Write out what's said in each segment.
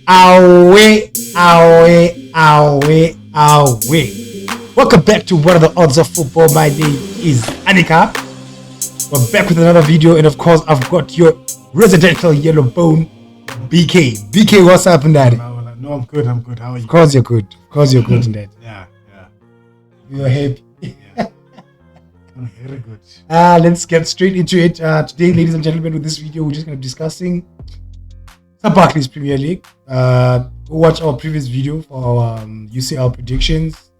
Away. Welcome back to What Are the Odds of Football. My name is Anika. We're back with another video, and of course, I've got your residential yellow bone, BK. BK, what's up, Daddy? No, I'm good. How are you? Of course, you're good. Dad. Yeah. You're happy. Yeah. I'm very good. Let's get straight into it. Today, ladies and gentlemen, with this video, we're just going to be discussing some Barclays Premier League. Go watch our previous video for our UCL predictions.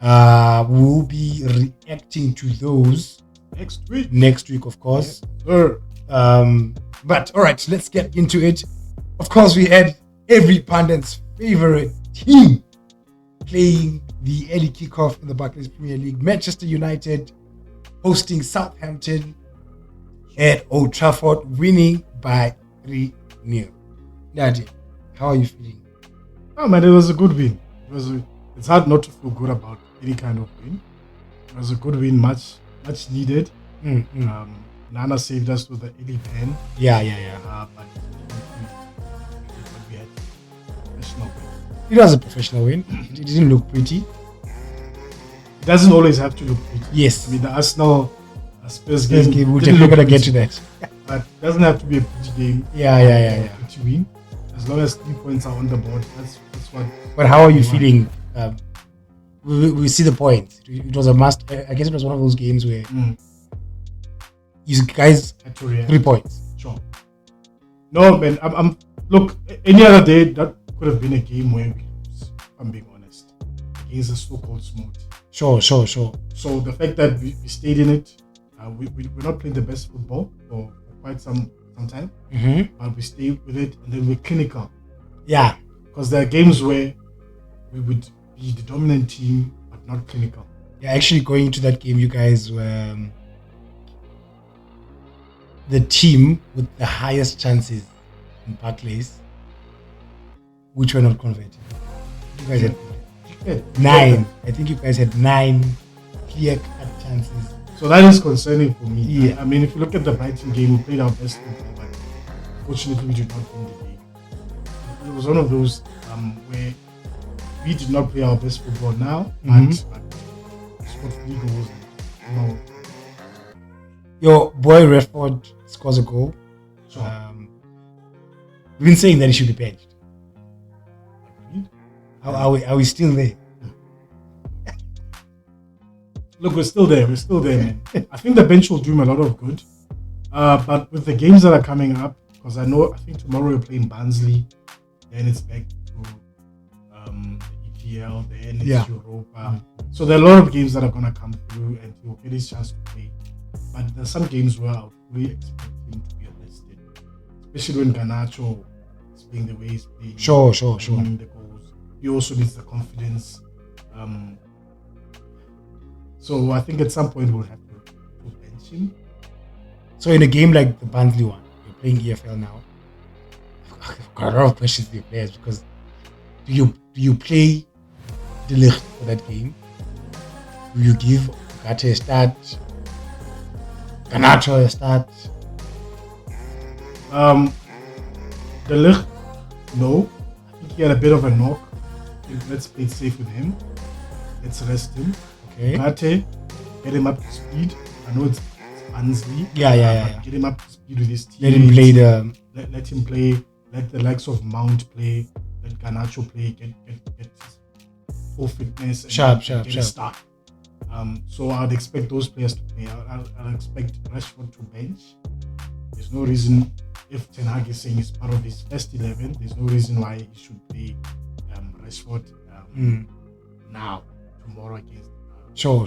We'll be reacting to those next week, of course. Yes, But all right, let's get into it. Of course, we had every pundit's favorite team playing the early kickoff in the Barclays Premier League. Manchester United hosting Southampton at Old Trafford, winning by 3-0. Nadia, how are you feeling? Oh man, it was a good win. It's hard not to feel good about any kind of win. It was a good win, much needed. Nana saved us with the early pen. Yeah. But we had a professional win. It was a professional win. It didn't look pretty. It doesn't always have to look pretty. Yes. I mean, the Arsenal Spurs We're game. definitely gonna get to that. But it doesn't have to be a pretty game. Yeah. To win, as long as 3 points are on the board, that's what. But how are you feeling? We see the point. It was a must. I guess it was one of those games where you guys Had to react. 3 points. Sure. No, man. I'm look. Any other day that could have been a game where we lose. If I'm being honest, against a so-called small team. Sure. So the fact that we stayed in it, we're not playing the best football for quite some time, but we stay with it, and then we're clinical. Yeah. Because there are games where we would be the dominant team, but not clinical. Yeah. Actually, going into that game, you guys were the team with the highest chances in Barclays, which were not converted. You guys had 9. I think you guys had 9 clear-cut chances. So that is concerning for me. Yeah. I mean, if you look at the Brighton game, we played our best football, but fortunately we did not win the game. It was one of those where we did not play our best football now, but scored 3 goals. Your boy Redford scores a goal. Sure. We've been saying that he should be benched. Agreed. Are we still there? Look, we're still there, man. I think the bench will do him a lot of good. But with the games that are coming up, because I think tomorrow we're playing Barnsley, then it's back to the EPL, then it's Europa. So there are a lot of games that are going to come through, and he'll get his chance to play. But there's some games where I really expect him to be arrested, especially when Garnacho is playing the way he's playing. Sure. The goals. He also needs the confidence. So I think at some point we'll have to bench him. So in a game like the Barnsley one, you're playing EFL now. I've got a lot of questions for your players, because do you play De Ligt for that game? Do you give Ugarte a start? Garnacho a start? De Ligt, no. I think he had a bit of a knock. Let's play it safe with him. Let's rest him. Okay. Ugarte, get him up to speed. I know it's Barnsley. Yeah. Get him up to speed with his team. Let him play the. Let him play. Let the likes of Mount play. Let Garnacho play. Get full fitness. And Sharp. a start. So I'd expect those players to play. I'd expect Rashford to bench. There's no reason, if Ten Hag is saying it's part of his first 11, there's no reason why he should play Rashford now, tomorrow against. Sure.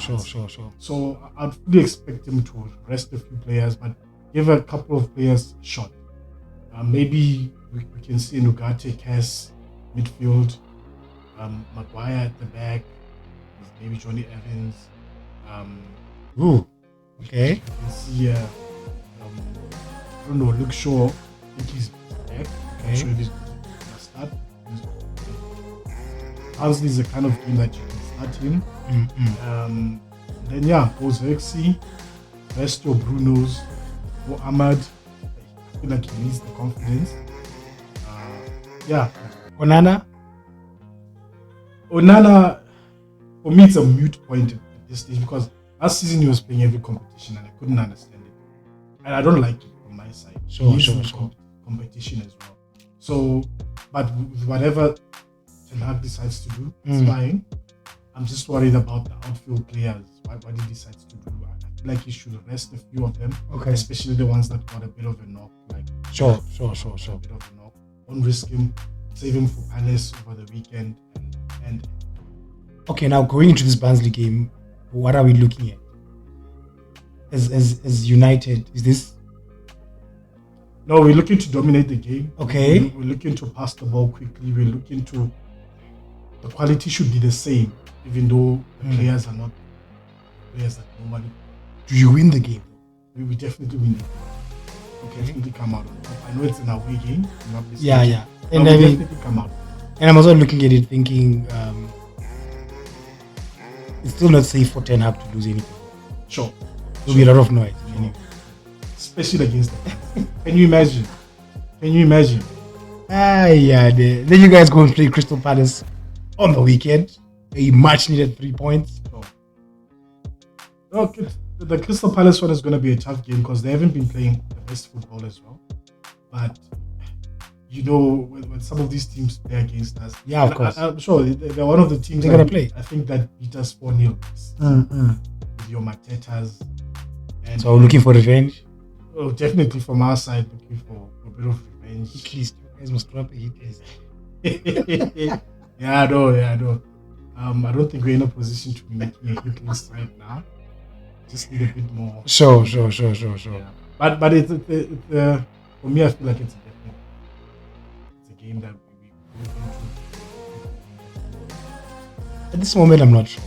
So I'd fully expect him to rest a few players, but give a couple of players a shot. Maybe we can see Ugarte, Cass, midfield, Maguire at the back, maybe Johnny Evans. Okay. You can see, I don't know, Luke Shaw. I think he's back. I'm not sure if he's going to start. Barnsley is the kind of game that you can start him. Then go Xerxes, rest your Brunos, go Ahmad. I feel like he needs the confidence. Onana, for me, it's a mute point at this stage because last season he was playing every competition and I couldn't understand it. And I don't like it from my side. Sure. Competition as well. So, but with whatever Ten Hag decides to do, it's fine. I'm just worried about the outfield players. What he decides to do. I feel like he should rest a few of them. Okay. Especially the ones that got a bit of a knock. Sure. A bit of a knock. Don't risk him. Save him for Palace over the weekend. And okay, now going into this Barnsley game, what are we looking at? As United, is this? No, we're looking to dominate the game. Okay. We're looking to pass the ball quickly. We're looking to... The quality should be the same, even though the players are not players that normally... Do you win the game? We definitely win the game. We definitely come out on top. I know it's an away game. Yeah. And we definitely come out. And I'm also looking at it thinking it's still not safe for Ten Hag to lose anything. Sure. There'll be a lot of noise. Anyway. Especially against the fans. Can you imagine? Then you guys go and play Crystal Palace on the weekend. A much needed 3 points. Okay. The Crystal Palace one is going to be a tough game because they haven't been playing the best football as well. But you know, when some of these teams play against us, of course, I'm sure they're one of the teams they're going to play. I think that beat us 4-0 with your Matetas. And so looking for revenge. Oh, definitely from our side, looking for a bit of revenge. At least you guys must drop a hit. I know. I don't think we're in a position to be making a hit list right now. Just need a bit more. Sure. Yeah. But it's for me, I feel like it's a game that we look into. At this moment, I'm not sure.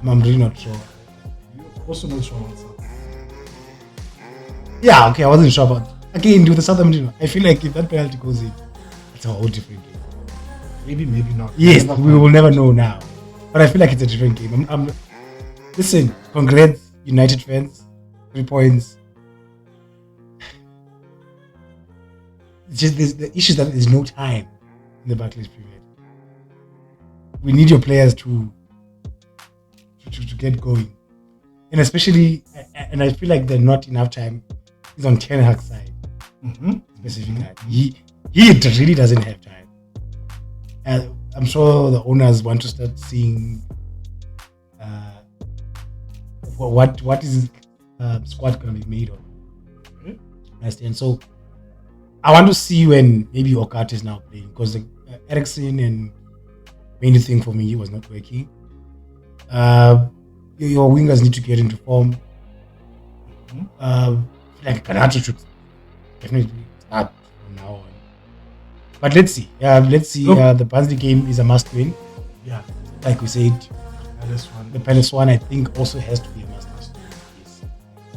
I'm really not sure. You're also not sure what's up. Yeah, okay, I wasn't sure about. Again, with the Southampton, I feel like if that penalty goes in, it's a whole different game. Maybe not. Yes, we will never know now. But I feel like it's a different game. Listen, congrats, United fans. 3 points. It's just the issue is that there's no time in the Barclays period. We need your players to get going. And especially, and I feel like there's not enough time is on Ten Hag's side. Specifically. He really doesn't have time. I'm sure the owners want to start seeing what is his squad going to be made of. Understand? So I want to see when maybe Okate is now playing because the Ericsson and main thing for me was not working. Your wingers need to get into form. Like Kanato should definitely start from now on. But let's see. The Barnsley game is a must-win. Yeah. Like we said, the Palace one I think also has to be a must-win. Yes.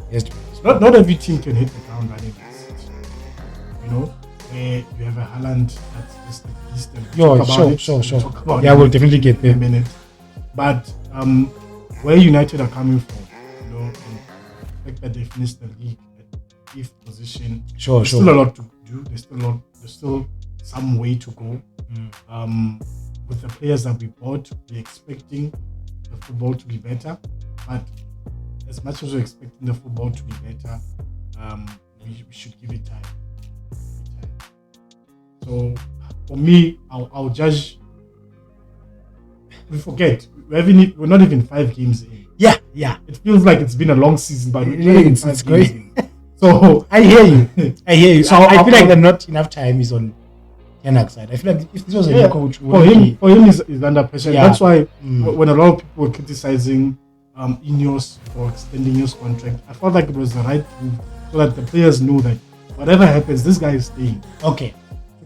It has to be. Not every team can hit the ground running. You know, where you have a Haaland that's just the beast. Sure. Yeah, we'll definitely get there in a minute. But where United are coming from, you know, and the fact that they finished the league at 5th position, there's still a lot to do. There's still some way to go. With the players that we bought, we're expecting the football to be better. But as much as we're expecting the football to be better, we should give it time. So for me, I'll judge. We forget we're not even 5 games in. Yeah. It feels like it's been a long season, but it's great. So I hear you. So I feel like not enough time is on Ten Hag's side. I feel like if this was a new coach, for him is under pressure. Yeah. That's why when a lot of people were criticizing Ineos for extending his contract, I felt like it was the right move so that the players know that whatever happens, this guy is staying. Okay.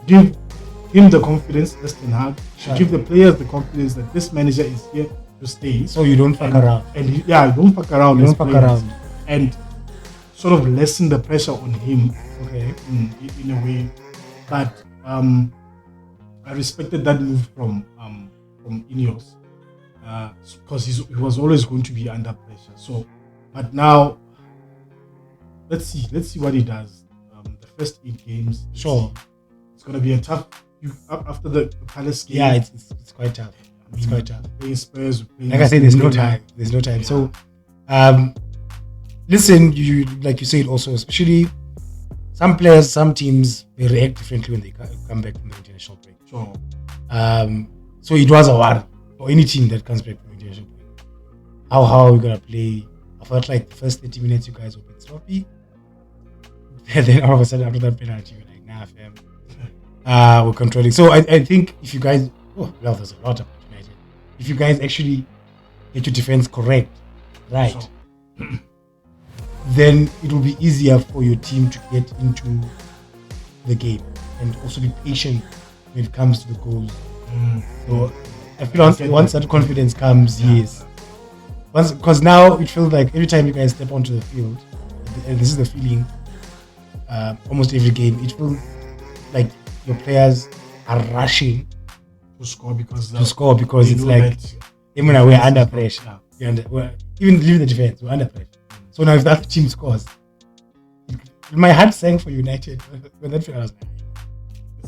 Give him the confidence, as Ten Hag. Give the players the confidence that this manager is here to stay. So you don't fuck around. You don't fuck around. And sort of lessen the pressure on him. Okay. In a way. But I respected that move from Ineos because he was always going to be under pressure. So, but now let's see what he does. The first 8 games, Sure, it's gonna be a tough. After the Palace game, yeah, it's quite tough. It's quite tough. Playing Spurs, Like I said, there's no time. There's no time. So, listen, you like you said also, especially some players, some teams, they react differently when they come back from the international break. Sure. So it was a worry for any team that comes back from the international break. How are we gonna play? I felt like the first 30 minutes you guys were a bit sloppy. And then all of a sudden after that penalty, you're like, nah, fam. We're controlling. So I think if you guys, there's a lot about United. If you guys actually get your defense correct, right, then it will be easier for your team to get into the game and also be patient when it comes to the goals. So I feel once that confidence comes, yes. Because now it feels like every time you guys step onto the field, and this is the feeling, almost every game, it feels like your players are rushing to score because it's like, even when we're under pressure. Even leaving the defense, we're under pressure. So now if that team scores, my heart sank for United. When that I was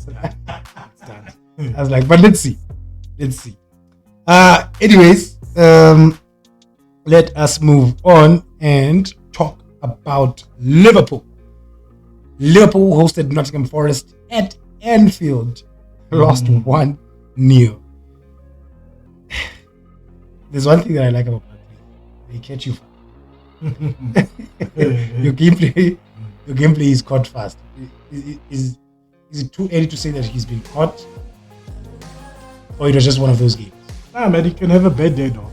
like, I was like, but let's see. Anyways, let us move on and talk about Liverpool. Liverpool hosted Nottingham Forest at Anfield. Lost 1-0. There's one thing that I like about Partey. They catch you fast. Your gameplay is caught fast. Is it too early to say that he's been caught? Or it was just one of those games? Nah, man, he can have a bad day though.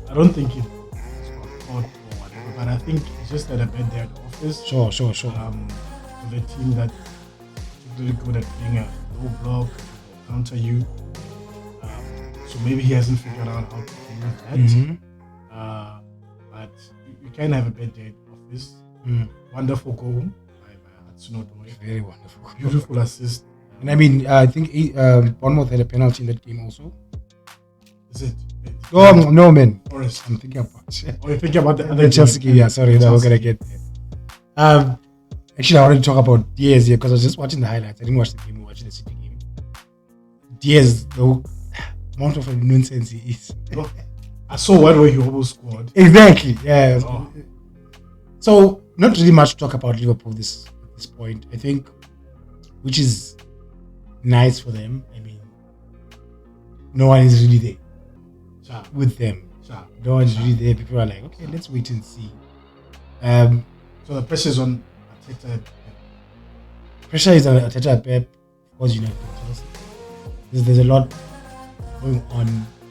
I don't think he got caught or whatever, but I think he's just had a bad day at the office. Sure. With a team that is really good at playing a low block, counter you. So maybe he hasn't figured out how to deal with that. Mm-hmm. But you can have a bad day at the office. Wonderful goal by Hudson-Odoi. Very wonderful. Beautiful assist. And I mean, I think Bournemouth had a penalty in that game also. Is it? Oh, no, man. Forest. I'm thinking about You're thinking about the other Chelsea game. Yeah, sorry, now we're going to get there. Actually, I wanted to talk about Diaz here because I was just watching the highlights. I didn't watch the game, I watched the City game. Diaz, the amount of nonsense he is. I saw one where he almost scored. Exactly, yeah. Oh. So, not really much to talk about Liverpool at this point, I think, which is nice for them. I mean, no one is really there with them. No one is really there. People are like, okay, let's wait and see. So the pressure is on Arteta. Pressure is on Arteta, Pep, of course, United, Chelsea. There's a lot going on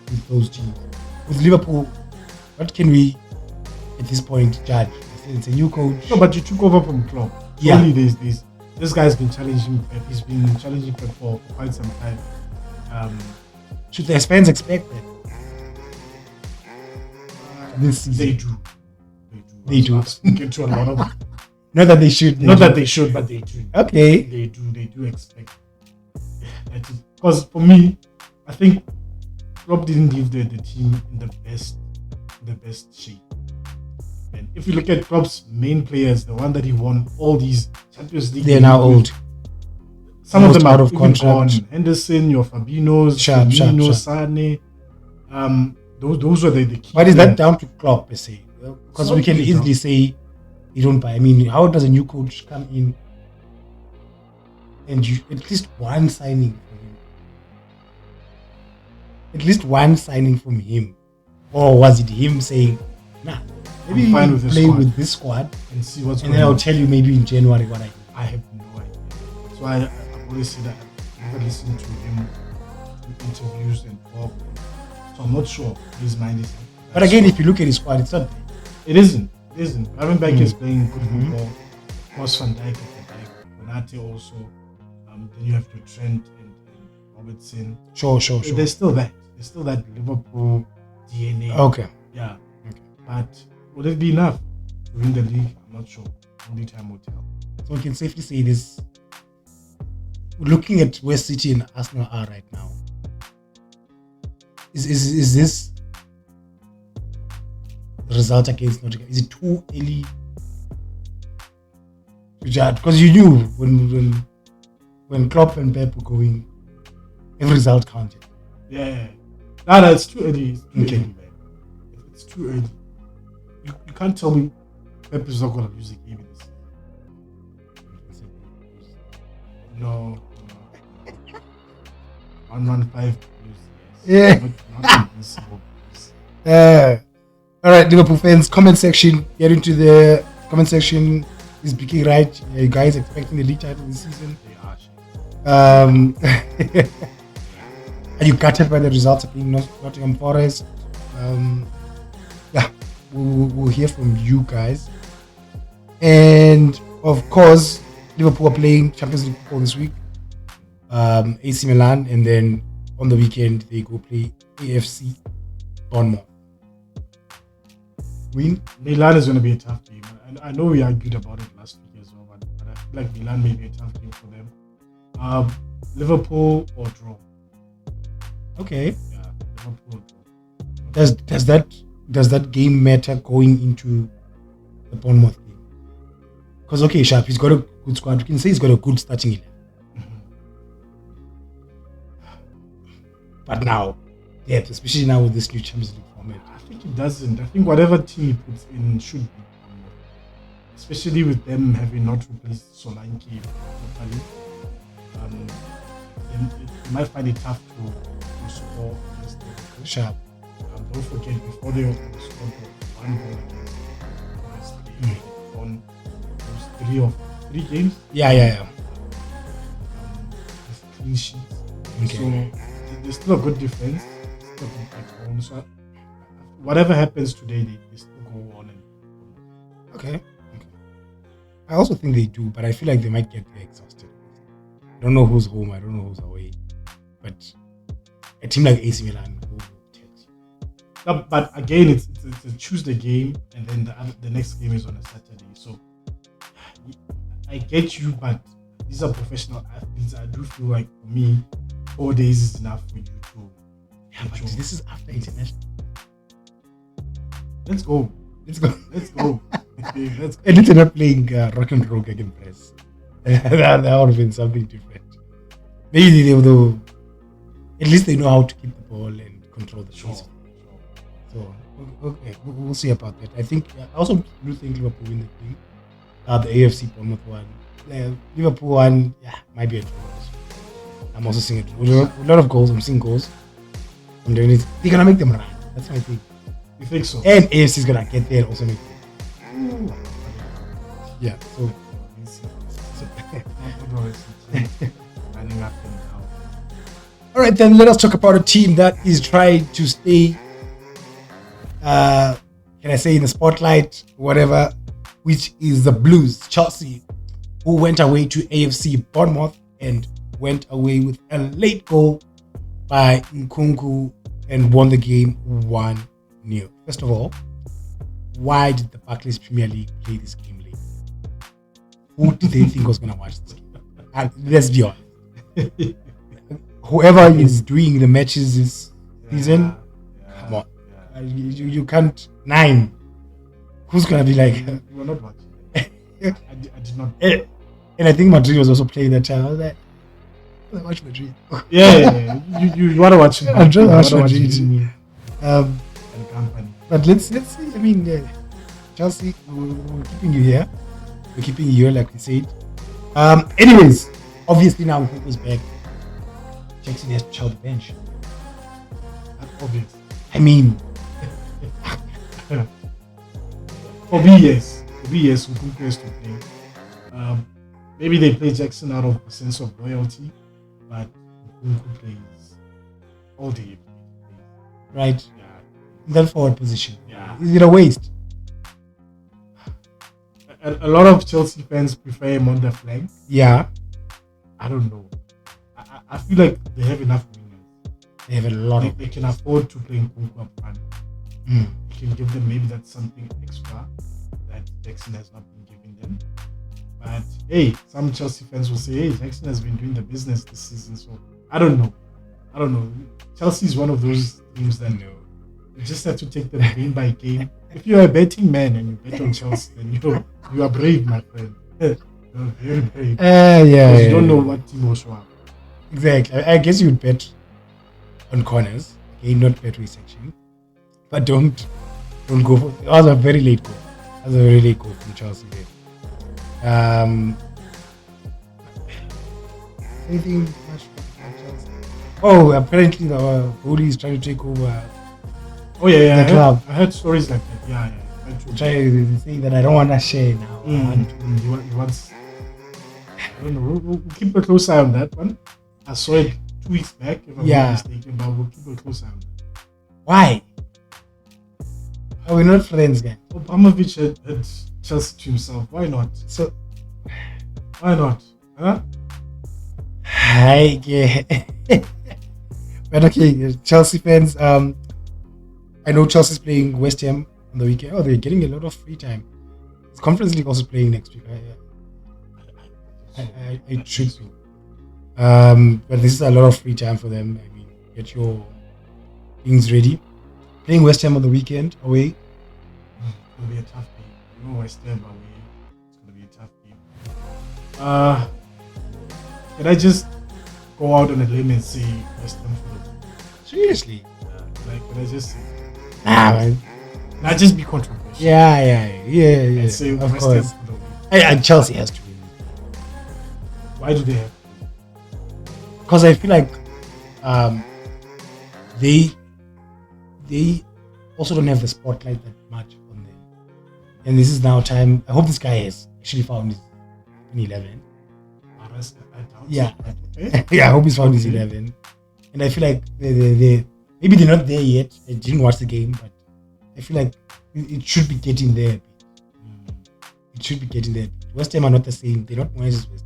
with those teams. With Liverpool, what can we at this point judge? It's a new coach. No, but you took over from Klopp. Yeah. Only this guy's been challenging Pep. He's been challenging Pep for quite some time. Should the fans expect that? This season? They do. I've spoken to a lot of. Not that they should. Not that they should, but they do. Okay. They do expect. Because for me, I think Klopp didn't leave the team in the best shape. And if you look at Klopp's main players, the one that he won all these Champions League, they're now old. Some of them out are of contract. Henderson, your Fabinos, Firmino, Sane. Those were the key. But is that down to Klopp per se? Because we can easily say you don't buy. I mean, how does a new coach come in and you at least one signing from him? At least one signing from him, or was it him saying, "Nah, maybe I'm fine with play with this squad and see what's and going then on." I'll tell you maybe in January what I do. I have no idea. So I've always said that I've never listened to him in interviews and talk. So I'm not sure his mind is. But again, if you look at his squad, it's not. It isn't. Gravenberch is playing good football. Of course, Van Dijk at the back. Konate also. Then you have your Trent and Robertson. Sure. There's still that. There's still that Liverpool DNA. Okay. Yeah. Okay. But will it be enough to win the league? I'm not sure. Only time will tell. So we can safely say this looking at where City and Arsenal are right now, is this result against Nottingham? Is it too early to judge? Because you knew when Klopp and Pep were going, every result counted. Yeah. No, it's too early. It's too Okay. early, man. It's too early. You can't tell me Pep is not going to lose a game in this season. No. 115 lose. Yeah. But not invincible. All right, Liverpool fans, comment section. Get into the comment section. Is Bicky right? Are you guys expecting the league title this season? They are. Are you gutted by the results of being Nottingham Forest? Yeah, we'll hear from you guys. And of course, Liverpool are playing Champions League football this week. AC Milan, and then on the weekend they go play AFC Bournemouth. Win? Milan is going to be a tough game. I know we argued about it last week as well, but I feel like Milan may be a tough game for them. Liverpool or draw? Okay. Yeah, Liverpool or draw. Does that game matter going into the Bournemouth game? Because okay, Sharp, he's got a good squad. You can say he's got a good starting 11. But now, depth, especially now with this new Champions League format. I think it doesn't. I think whatever team he puts in should be. Especially with them having not replaced Solanke properly. You might find it tough to score against Liverpool. Sharp. Don't forget, before they scored one goal against they won those three games. Yeah. With clean sheets. Okay. So there's still a good defense. Still a good back home. So whatever happens today, they still go on and. Okay. I also think they do, but I feel like they might get exhausted. I don't know who's home. I don't know who's away. But a team like AC Milan will protect you. No, but again, it's a Tuesday game, and then the next game is on a Saturday. So I get you, but these are professional athletes. I do feel like for me, 4 days is enough for you to. Yeah, but this is after international. Let's go. Okay, let's go. At least they're not playing rock and roll against press. That would have been something different. Maybe they will. At least they know how to keep the ball and control the pace. So okay, we'll see about that. I also do think Liverpool win the game. The AFC Bournemouth one, Liverpool one, might be a draw. I'm also seeing a lot of goals. I'm seeing goals. I'm doing it. They're gonna make them run. That's my thing. You think so? And AFC is gonna get there and also make them. Yeah. So. Running up and down. All right, then let us talk about a team that is trying to stay, can I say, in the spotlight, whatever, which is the Blues, Chelsea, who went away to AFC Bournemouth and went away with a late goal by Nkunku and won the game 1-0. First of all, why did the Barclays Premier League play this game late? Who did they think was going to watch this game? And let's be honest. Whoever is doing the matches this season, come on. You can't. 9. Who's going to be like... You were not watching. I did not. And I think Madrid was also playing that time. I was like, I watch Madrid. Yeah. You want to watch it. I'm trying to watch Madrid. And company. But let's see. I mean, Chelsea, we're keeping you here. We're keeping you here, like we said. Anyways, obviously now Nkunku's back. Jackson has to chow the bench. That's obvious. I mean, For me, yes, Nkunku has to play. Maybe they play Jackson out of a sense of loyalty, but Nkunku plays all day. right? Yeah. In that forward position. Yeah. Is it a waste? A lot of Chelsea fans prefer him on the flank. Yeah. I don't know. I feel like they have enough wingers. They have a lot They, of. they can afford to play Nkunku up front. Mm. They can give them maybe that's something extra that Jackson has not been giving them. But hey, some Chelsea fans will say, hey, Jackson has been doing the business this season. So I don't know. Chelsea is one of those teams that you just have to take them game by game. If you're a betting man and you bet on Chelsea, then you are brave, my friend. You're very brave. Because you don't know what team will show up. Exactly. I guess you'd bet on corners. Okay, not bet resection. But don't go for that was a very late goal. From Chelsea there. Anything much from Chelsea? Oh, apparently the bully is trying to take over. Oh yeah, the club. I heard stories like that. Yeah. Trying to say that I don't want to share now. He wants. I don't know. We'll keep a close eye on that one. I saw it 2 weeks back, if I'm not mistaken, but we'll keep a close eye on that. Why? Are we not friends, guys? Obramovich had Chelsea to himself. Why not? So, why not? Huh? But okay, Chelsea fans. I know Chelsea's playing West Ham on the weekend. Oh, they're getting a lot of free time. Is Conference League also playing next week? It should be. But this is a lot of free time for them. I mean, get your things ready. Playing West Ham on the weekend away. It's gonna be a tough game. You know, West Ham away. It's gonna be a tough game. Can I just go out on a limb and say West Ham for the Seriously? can I just say? Man. Not just be controversial. Yeah. And say Of West course. Ham for the win. And Chelsea has to win. Why do they have? Because I feel like they also don't have the spotlight that much on them. And this is now time. I hope this guy has actually found his 11. Yeah. Yeah, I hope he's found his 11. And I feel like they maybe they're not there yet. I didn't watch the game, but I feel like it should be getting there. It should be getting there. West Ham are not the same. They're not West Ham.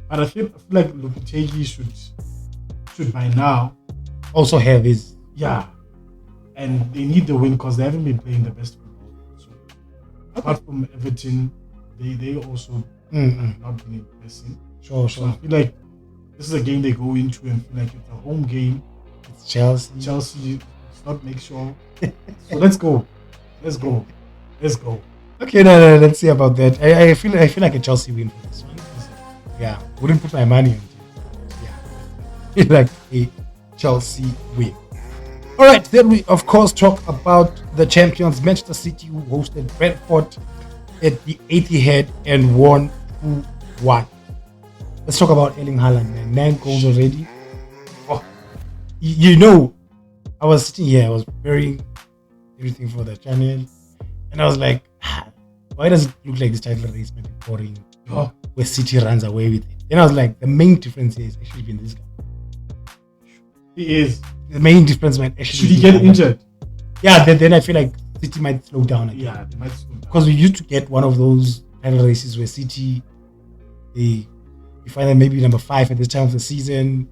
But I feel like Lopetegui should by now Also have his and they need the win because they haven't been playing the best football. So apart from Everton, they also have not been impressing. Sure. So I feel like this is a game they go into and feel like it's a home game. It's Chelsea. It's not make sure. So let's go. Okay, no, let's see about that. I feel like a Chelsea win for this one. Yeah, wouldn't put my money on it. Yeah, feel like a Chelsea win. All right, then we of course talk about the champions, Manchester City, who hosted Brentford at the Etihad and won 2-1. Let's talk about Erling Haaland, man. 9 goals already. Oh, you know, I was sitting here, I was preparing everything for the channel, and I was like, why does it look like this title race might be boring? Where City runs away with it. Then I was like, the main difference is actually been this guy. He is. The main difference might actually Should he get injured? Yeah, then I feel like City might slow down again. Yeah, they might slow down. Because we used to get one of those title races where City, you find them maybe number 5 at this time of the season.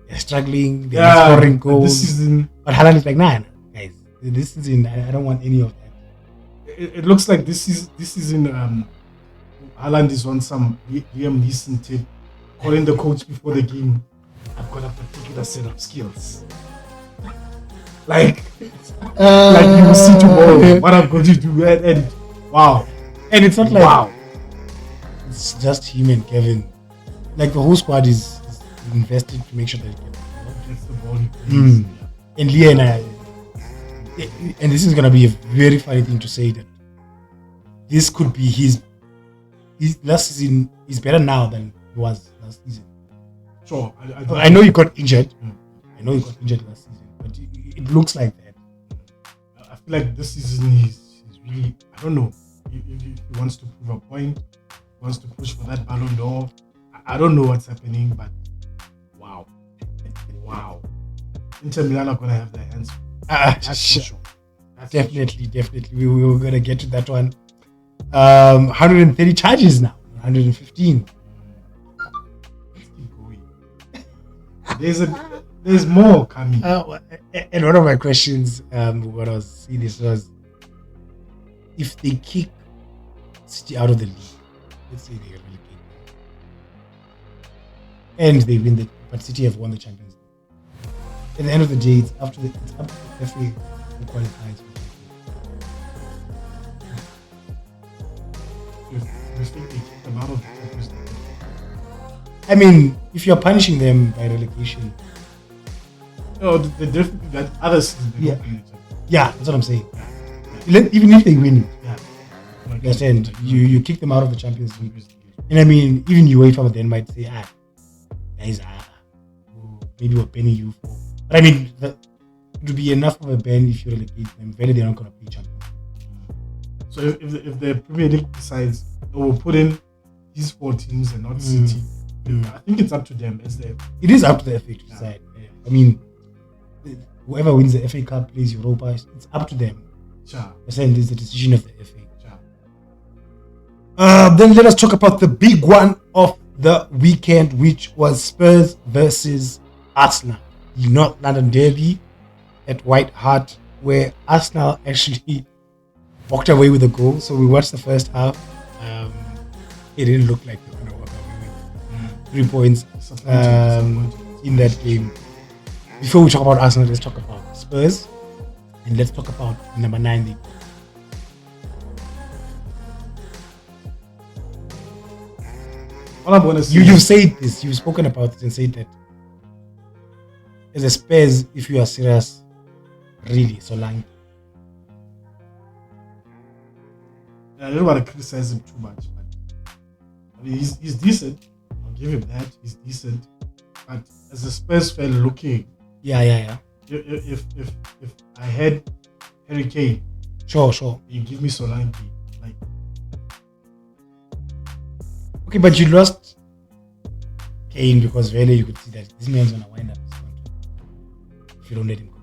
They're struggling, they're not scoring goals. This season, but Haaland is like, nah, guys, this season I don't want any of that. It looks like this season Haaland is on some Liam Neeson tip, calling the coach before the game. I've got a particular set of skills. Like you will see tomorrow what I'm going to do. And wow. And it's not like it's just him and Kevin. Like the whole squad is invested to make sure that he gets the ball. And Leah and I, and this is gonna be a very funny thing to say, that this could be his last season is better now than it was last season. Sure. I know he got injured. I know he got injured last season, but it looks like that. I feel like this season he's really, I don't know, he wants to prove a point, he wants to push for that Ballon d'Or. I don't know what's happening, but wow. Inter Milan are going to have their hands full. That's for sure. Definitely. We were going to get to that one. 130 charges now, 115. Let's keep going. There's more coming. And one of my questions, what I was seeing this was, if they kick City out of the league, let's say they relegate them, and they win but City have won the Champions League. At the end of the day, it's up to the FA who qualifies for Champions League. You think they kick them out of the Champions League? I mean, if you're punishing them by relegation, no, the difference that other seasons they don't win it. Yeah, that's what I'm saying. Even if they win, Yeah. you understand? You kick them out of the Champions League. And I mean, even UEFA then might say, guys, maybe we're banning you for. But I mean, it would be enough of a ban if you relegate them. Really, they're not going to play Champions League. So if the Premier League decides, we'll put in these 4 teams and not City, I think it's up to them. It is up to the FA to decide. Yeah. I mean, whoever wins the FA Cup plays Europa. It's up to them. Sure. I'm saying it's the decision of the FA. Sure. Then let us talk about the big one of the weekend, which was Spurs versus Arsenal. The North London Derby at White Hart, where Arsenal actually walked away with a goal. So we watched the first half. It didn't look like they were going to walk away with 3 points in that game. Before we talk about Arsenal, let's talk about Spurs. And let's talk about number 9. All I'm going to say You've said this. You've spoken about it and said that as a Spurs, if you are serious, really, Solanke. I don't want to criticize him too much, but I mean, he's decent. I'll give him that. He's decent. But as a Spurs fan looking, Yeah. if I had Harry Kane, Sure. you give me Solanke, like, Okay, but you lost Kane because really you could see that this man's gonna wind up his contract if you don't let him go.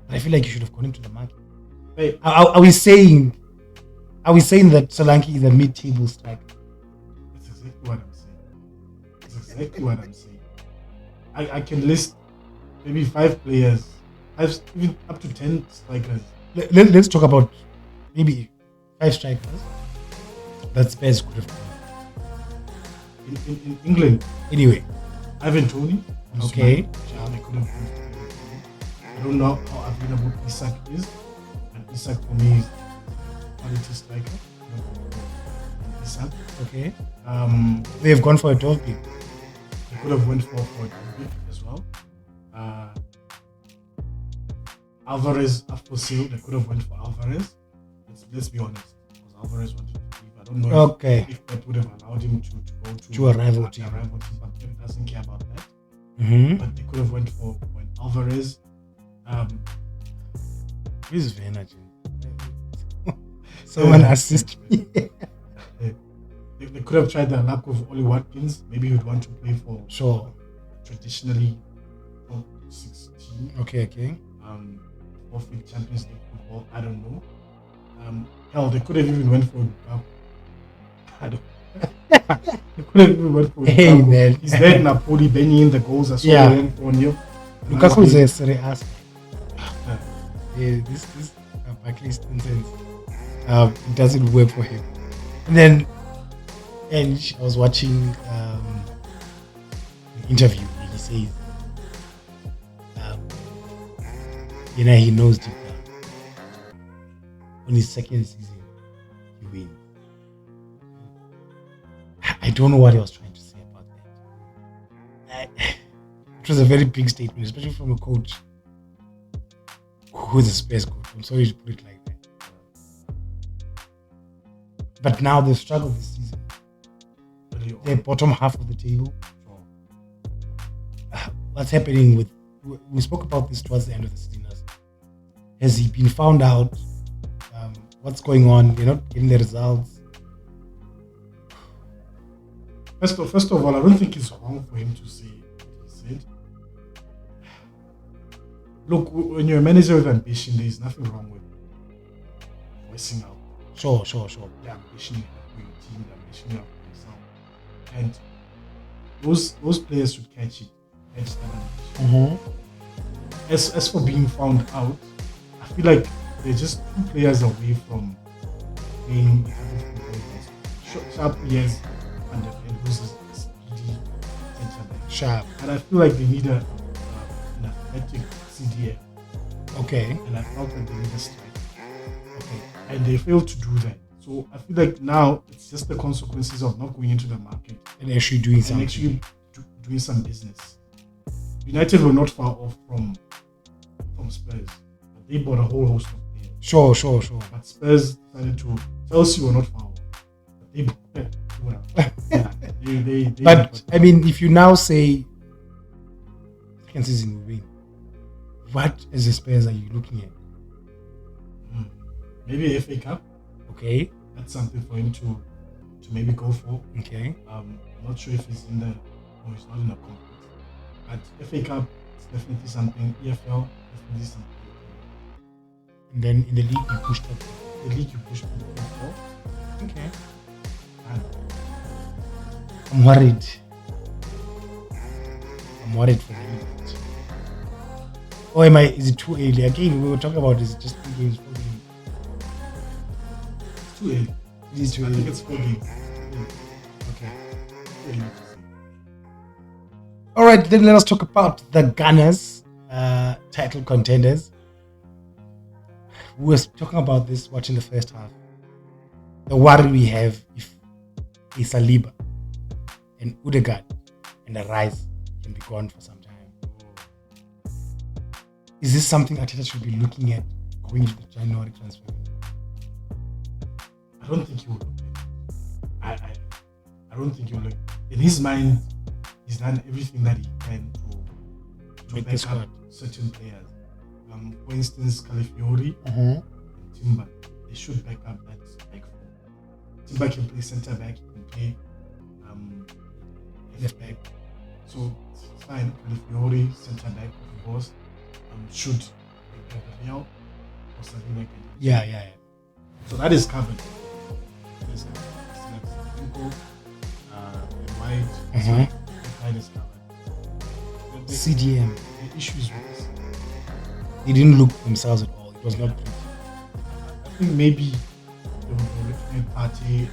But I feel like you should have gone into the market. hey, Are we saying that Solanke is a mid-table striker? that's exactly what I'm saying. I can list maybe 5 players, even up to 10 strikers. Let's talk about maybe 5 strikers that Spurs could have done. In England, Anyway, Ivan Toney. Okay. They could have. I don't know how available Isak is, and Isak for me is a quality striker. Isak. okay. They've gone for a 12 pick. They could have went for a big as well. Alvarez after sale, they could have went for Alvarez. Let's be honest, because Alvarez wanted to leave. I don't know if Pep would have allowed him to go to a rival team. But Pep doesn't care about that. Mm-hmm. But they could have went for Alvarez. Who's Werner? Someone assist me. They could have tried their luck with Oli Watkins. Maybe he'd want to play for Sure. traditionally top 16. Okay. Or for Champions League football. I don't know. Hell, they could have even went for Lukaku. I don't. They could have even went for Lukaku. Hey, man. He's there in Napoli, banging in the goals as well. Yeah. For New. Lukaku is a Serie A star. Yeah, this Barclays nonsense. It doesn't work for him. And then, I was watching an interview where he says, he knows deep down. On his second season, he wins. I don't know what he was trying to say about that. It was a very big statement, especially from a coach who's a Spurs coach. I'm sorry to put it like that. But now they've struggled this season. They're bottom half of the table. What's happening with... We spoke about this towards the end of the season. Has he been found out? What's going on? They're not getting the results. First of all, I don't think it's wrong for him to say what he said. Look, when you're a manager with ambition, there is nothing wrong with voicing out. Sure. The ambition you have for your team, the ambition you have for yourself. And those players should catch it. Catch that ambition. As for being found out, I feel like they're just 2 players away from playing the type of football he wants. Sharp yes, and who's a speedy centre back. Sharp. And I feel like they need an athletic CDM. Okay. And I felt that they need a striker. Okay. And they failed to do that. So I feel like now it's just the consequences of not going into the market And actually doing and something. actually doing some business. United were not far off from Spurs. They bought a whole host of players. Sure. But Spurs decided to. Chelsea were not far off. But they well, yeah, they But I mean, if you now say second season will win, what as the Spurs are you looking at? maybe a FA Cup. Okay. That's something for him to maybe go for. Okay. I'm not sure if he's in the or he's not in the conference. But FA Cup is definitely something. EFL definitely something. And then in the league you pushed up. The league you push people for. Okay. And I'm worried. I'm worried for the league. Or is it too early? Again, we were talking about is it just 3 games, 4 games? it's too early. It is too I early. think it's 4 games. Okay. Too early to say. All right, then let us talk about the Gunners, title contenders. We were talking about this watching the first half. The worry we have if a Saliba and Odegaard and the Rice can be gone for some time. Is this something Arteta should be looking at going into the January transfer window? I don't think he will look at it. I don't think he'll look. In his mind, he's done everything that he can to Make the back squad. up certain players. For instance, Calafiori Uh-huh. and Timber, they should back up that back four. Timber can play centre back, he can play left back. So it's fine. Calafiori, centre back, of course, should back up Real or something like that. Yeah. So that is covered. There's Simple and White. Uh-huh. That is covered. CDM. The issues with this. They didn't look themselves at all. It was not pretty. I think maybe they were looking at Partey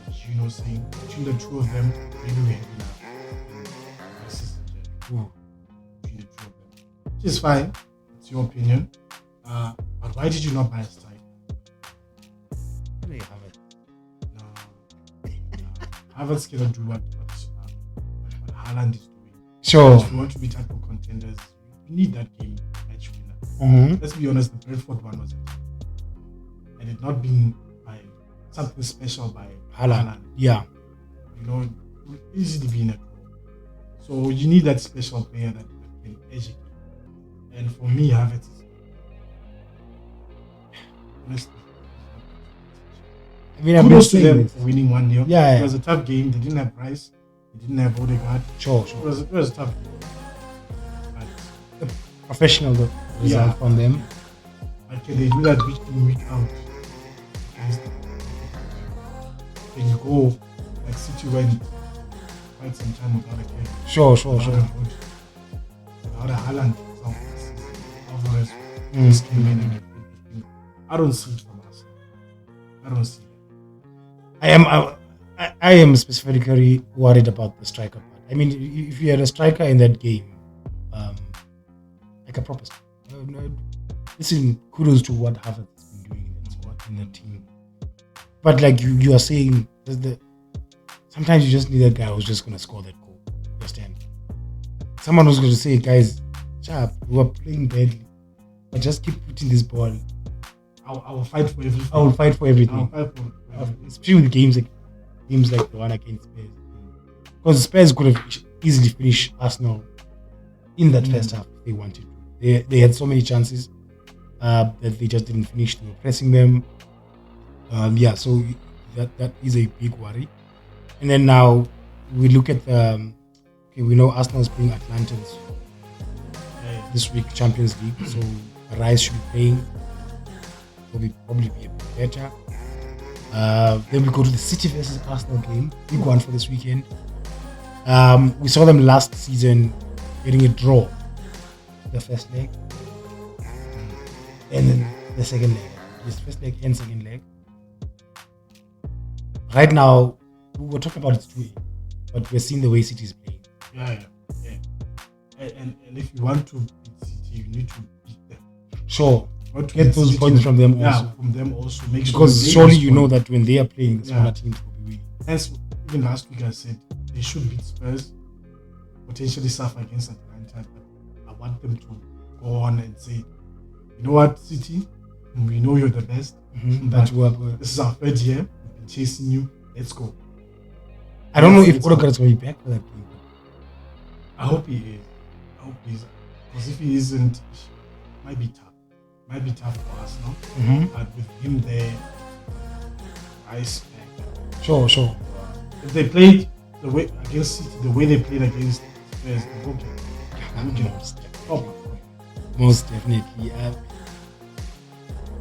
and Gino saying between the two of them, maybe we have enough. Ooh. Between the two of them. Which is fine. It's your opinion. But why did you not buy a striker? There you have it. No. Havertz cannot do what Haaland is doing. Sure. If you want to be title contenders, you need that game match winner. Mm-hmm. Let's be honest, the Brentford one was and it not being by something special by Haaland. Yeah. You know, it would easily be in a draw. So you need that special player that can educate. And for me, Havertz is honestly. I mean, I've been Kudos to saying them this. for winning 1-0. Yeah. It was a tough game. They didn't have Rice. They didn't have Odegaard. Sure. It was a tough game. But Professional though, result from them. But can they do that week in, week out? Against them? Can you go like City went quite some time without a kick? Sure. Without a Haaland, Alvarez Mm. just came in and everything. I don't see it from us. I don't see it. I am specifically worried about the striker part. I mean, if you had a striker in that game, like a proper striker, listen, kudos to what Havertz has been doing in that squad, in that team. But like you are saying, sometimes you just need a guy who's just going to score that goal. Understand? Someone who's going to say, guys, sharp, we are playing badly, but just keep putting this ball. I will fight for everything. I will fight for I will everything. fight for everything. Especially with games like the one against Spurs. Because Spurs could have easily finished Arsenal in that first half if they wanted to. They had so many chances that they just didn't finish. They were pressing them. So that is a big worry. And then now we look at we know Arsenal is playing Atlanta this week, Champions League. So Rice should be playing. Will probably be a bit better. Then we go to the City versus Arsenal game, big one for this weekend. We saw them last season getting a draw, the first leg, and then the second leg. This first leg and second leg. right now, we're talking about it's 2A, but we're seeing the way City is playing. Yeah. And if you want to beat City, you need to beat them. Sure. Not to Get beat those City, points from them yeah, also. from them also. Make sure Because they surely you respond. know that when they are playing, the smaller teams will be winning. Hence, even last week I said they should beat Spurs, potentially suffer against Atlanta, but I want them to go on and say, you know what, City, we know you're the best, But this is our third year, we've been chasing you, let's go. I don't know if Odegaard is going to be back for that game. I hope he is. Because if he isn't, it might be tough. Might be tough for us, no? But with him there, I expect. Sure. If they played the way against City, the way they played against Spurs, okay. Most definitely.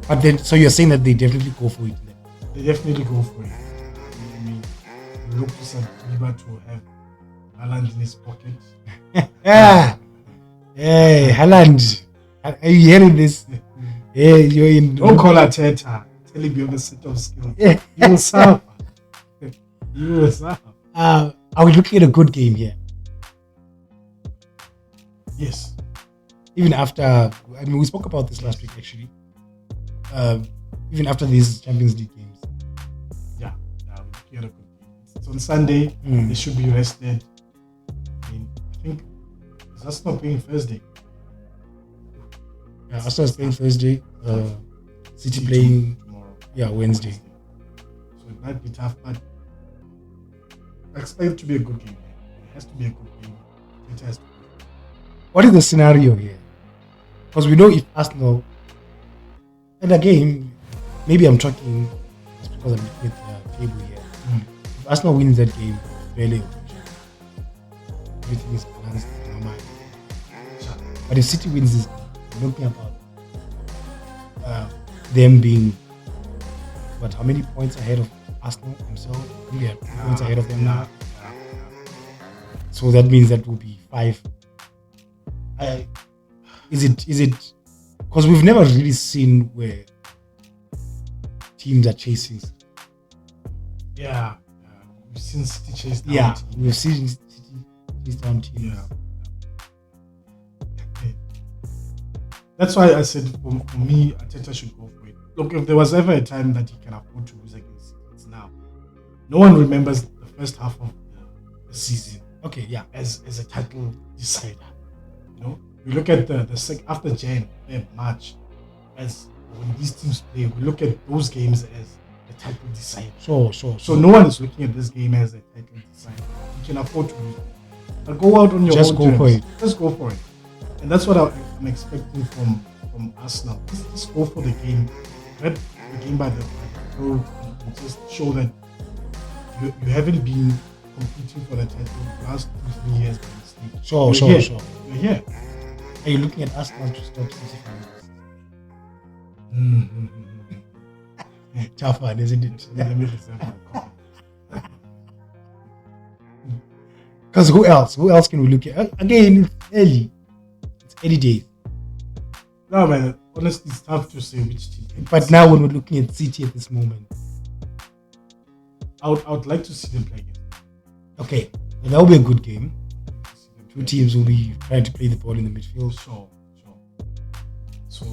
But then, so you're saying that they definitely go for it? They definitely go for it. I mean, look to Saliba to have Haaland in his pocket. Yeah. Hey, Haaland. Are you hearing this? Hey, you're in. Don't call Arteta. Tell him you have a set of skills. Yeah. You will suffer. You will suffer. Are we looking at a good game here? Yes. Even after, I mean, we spoke about this last week actually. Even after these Champions League games. Yeah, we're looking at a good game. It's on Sunday. They should be rested. I mean, I think is Arsenal playing Thursday? Yeah, Arsenal is playing Thursday. City playing tomorrow. Yeah, Wednesday. So it might be tough, but I expect it to be a good game. It has to be a good game. It has to be. What is the scenario here? Because we know if Arsenal, and again, maybe I'm talking just because I'm looking at the table here. If Arsenal wins that game, barely everything is balanced in our mind. But if City wins this game, we're looking about them being how many points ahead of Arsenal themselves? Maybe 2 points ahead of them now. So that means that will be 5. Is it because we've never really seen where teams are chasing? Yeah. We've seen City chase down. Yeah, teams. we've seen City chase down teams. Yeah. That's why I said for me, Arteta should go for it. Look, if there was ever a time that he can afford to lose against City, it's now. No one remembers the first half of the season. Okay, yeah. As a title decider. You know? We look at the after Jan, Feb, March, as when these teams play, we look at those games as the title decider. Sure. So no one is looking at this game as a title decider. You can afford to lose. But go out on your Just own go terms. for it. Just go for it. And that's what I'm expecting from Arsenal. Just go for the game. Grab the game by the throat and just show that you haven't been competing for the title the last 2-3 years by mistake. Sure. You're here. Are you looking at Arsenal to stop City from tough one, isn't it? Let me reserve my comment. Because who else can we look at? Again, it's early. It's early days. No, man. Honestly, it's tough to say which team. But now, when we're looking at City at this moment, I would like to see them play again. Okay, that will be a good game. Two teams will be trying to play the ball in the midfield. Sure. So,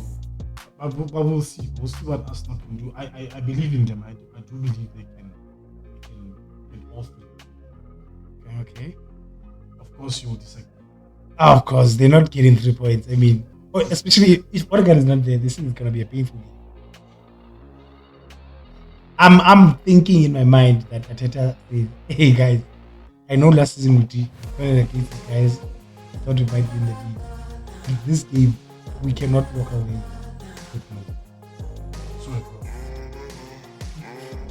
but we'll see. We'll see what Arsenal can do. I believe in them. I do believe they can get all three. Okay. Of course, you will disagree. Of course, they're not getting 3 points. I mean, especially if Odegaard is not there, this is gonna be a painful game. I'm thinking in my mind that Arteta says, "Hey guys, I know last season we played against these guys. I thought we might win the league. In this game, we cannot walk away with more." So,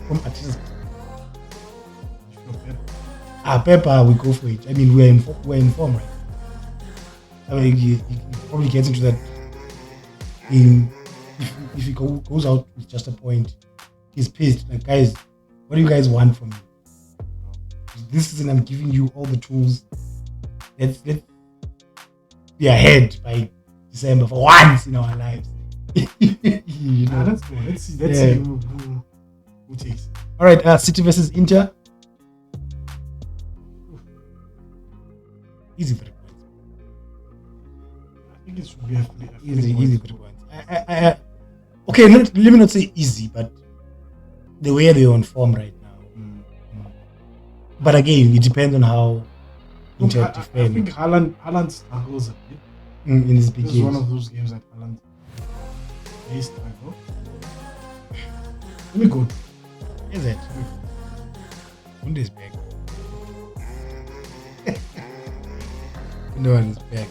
From Arteta's if you're Pep, Pepper, we go for it. I mean, we're in form, right? I mean, he probably gets into that game. If he goes out with just a point, he's pissed. Like, guys, what do you guys want from me? This season, I'm giving you all the tools. Let's be ahead by December for once in our lives. Let's go. Let's see who takes it. All right, City versus Inter. Easy 3 points. I think it should be a Easy 3 points. Okay, let me not say easy, but the way they're on form right now. But again, it depends on how Inter I defend think Haaland struggles a bit. in this big This is one games. of those games that Haaland may struggle. Let me go. Is it? Bundesbank. No one is back.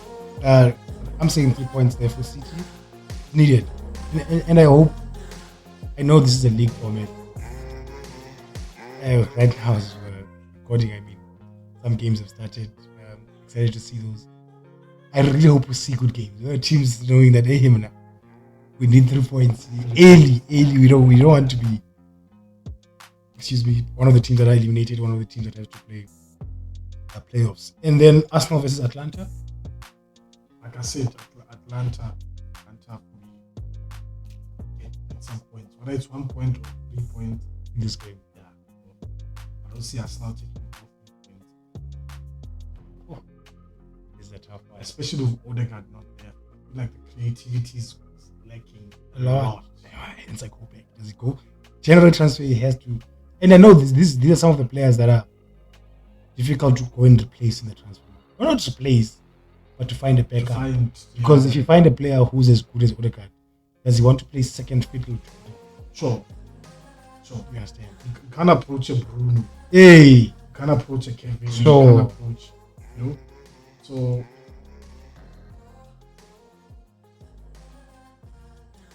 I'm saying 3 points there for City. Needed. And I hope, I know this is a league format. Right now, as we're recording, I mean, some games have started. Excited to see those. I really hope we see good games. Teams knowing that, hey, we need 3 points early. We don't want to be, one of the teams that are eliminated, one of the teams that have to play playoffs. And then Arsenal versus Atlanta. Like I said, Atlanta will get some points. Whether it's 1 point or 3 points In this game. yeah. I don't see Arsenal taking 4 points. Is a tough one. Especially with Odegaard not there. I feel like the creativity is lacking A lot. It's like, go back. Does it go? General transfer, he has to. And I know these are some of the players that are difficult to go and replace in the transfer. Well, not replace, but to find a backup. Because if you find a player who's as good as Odegaard, does he want to play second fiddle? Sure. You understand? You can't approach a Bruno. Hey! You can't approach a Kevin. Sure. You can't approach, So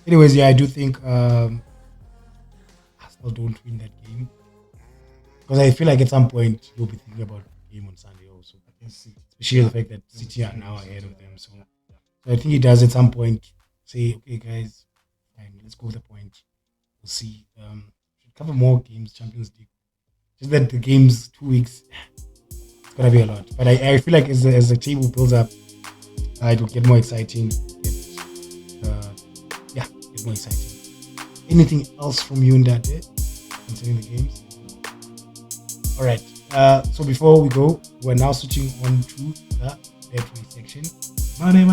Anyways, I do think Arsenal don't win that game. Because I feel like at some point you'll be thinking about the game on Sunday also. Especially the fact that City are now ahead of them. So I think it does at some point say, okay, guys, fine, let's go with the point. We'll see. Should cover more games, Champions League. Just that the games 2 weeks, it's gonna be a lot. But I feel like as the table builds up, it will get more exciting. Get more exciting. Anything else from you in that day concerning the games? All right. So before we go, we're now switching on to the betway section. Money.